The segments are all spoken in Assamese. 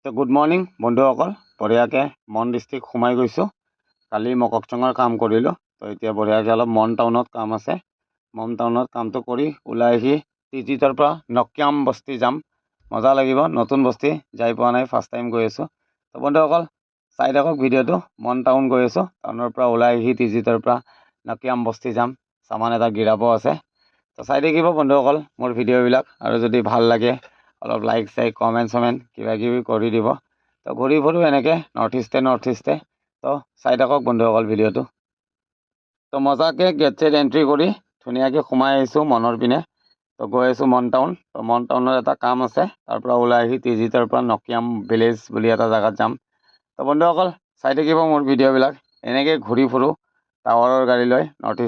তো গুড মৰ্ণিং বন্ধুসকল, বঢ়িয়াকৈ মন ডিষ্ট্ৰিক্ট সোমাই গৈছোঁ। কালি মককচঙৰ কাম কৰিলোঁ, তো এতিয়া বঢ়িয়াকৈ অলপ মন টাউনত কাম আছে। মন টাউনত কামটো কৰি ওলাই আহি টিজিতৰ পৰা নকিয়াম বস্তি যাম। মজা লাগিব, নতুন বস্তি যাই পোৱা নাই, ফাৰ্ষ্ট টাইম গৈ আছোঁ। তো বন্ধুসকল চাই থাকক ভিডিঅ'টো। মন টাউন গৈ আছোঁ, টাউনৰ পৰা ওলাই আহি টিজিতৰ পৰা নকিয়াম বস্তি যাম। সামান এটা গিৰাব আছে, তো চাই থাকিব বন্ধুসকল মোৰ ভিডিঅ'বিলাক। আৰু যদি ভাল লাগে অলপ লাইক চাইক কমেণ্ট চমেণ্ট কিবা কিবি কৰি দিব। তো ঘূৰি ফুৰোঁ এনেকৈ নৰ্থ ইষ্টে। তো চাই থাকক বন্ধুসকল ভিডিঅ'টো। তো মজাকৈ গেট চেট এণ্ট্ৰি কৰি ধুনীয়াকৈ সোমাই আহিছোঁ মনৰ পিনে। তো গৈ আছোঁ মন টাউন। তো মন টাউনত এটা কাম আছে, তাৰ পৰা ওলাই আহি টিজিতৰ পৰা নকিয়াম ভিলেজ বুলি এটা জেগাত যাম। তো বন্ধুসকল চাই থাকিব মোৰ ভিডিঅ'বিলাক। এনেকৈ ঘূৰি ফুৰোঁ টাৱাৰৰ গাড়ী লৈ নৰ্থ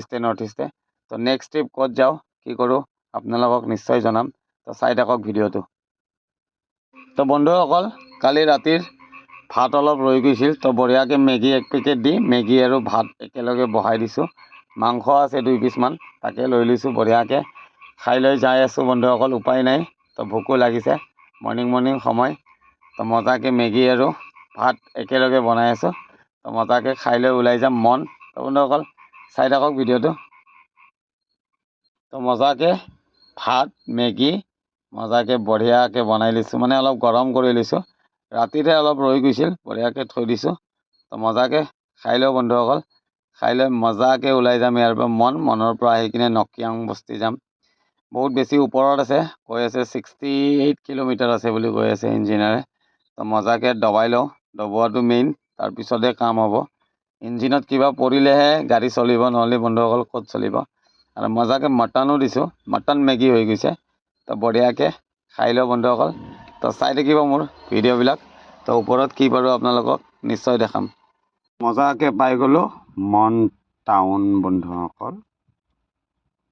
ইষ্টে। তো নেক্সট ট্ৰিপ ক'ত যাওঁ কি কৰোঁ আপোনালোকক নিশ্চয় জনাম। তো চাই থাকক ভিডিঅ'টো। তো বন্ধুসকল কালি ৰাতিৰ ভাত অলপ ৰৈ গৈছিল, তো বঢ়িয়াকৈ মেগী 1 পেকেট দি মেগী আৰু ভাত একেলগে বহাই দিছোঁ। মাংস আছে 2 পিচমান, তাকে লৈ লৈছোঁ। বঢ়িয়াকৈ খাই লৈ যাই আছোঁ বন্ধুসকল, উপায় নাই। তো ভোকো লাগিছে, মৰ্ণিং সময়। তো মজাকৈ মেগী আৰু ভাত একেলগে বনাই আছোঁ। তো মজাকৈ খাই লৈ ওলাই যাম মন। তো বন্ধুসকল চাই থাকক ভিডিঅ'টো। তো মজাকৈ ভাত মেগী মজাকৈ বঢ়িয়াকৈ বনাই লৈছোঁ, মানে অলপ গৰম কৰি লৈছোঁ। ৰাতিতে অলপ ৰৈ গৈছিল, বঢ়িয়াকৈ থৈ দিছোঁ। তো মজাকৈ খাই লওঁ বন্ধুসকল। খাই লৈ মজাকৈ ওলাই যাম ইয়াৰ পৰা মনৰ পৰা আহি কিনে নকিয়াম বস্তি যাম। বহুত বেছি ওপৰত আছে, কৈ আছে 68 কিলোমিটাৰ আছে বুলি কৈ আছে ইঞ্জিনিয়াৰে। তো মজাকৈ দবাই লওঁ, দবোৱাটো মেইন, তাৰপিছতহে কাম হ'ব। ইঞ্জিনত কিবা পৰিলেহে গাড়ী চলিব, নহ'লে বন্ধুসকল ক'ত চলিব। আৰু মজাকৈ মটনো দিছোঁ, মটন মেগী হৈ গৈছে। তো বঢ়িয়াকৈ খাই লওঁ বন্ধুসকল। তো চাই থাকিব মোৰ ভিডিঅ'বিলাক। তো ওপৰত কি পাৰোঁ আপোনালোকক নিশ্চয় দেখাম। মজাকৈ পাই গ'লোঁ মন টাউন বন্ধুসকল।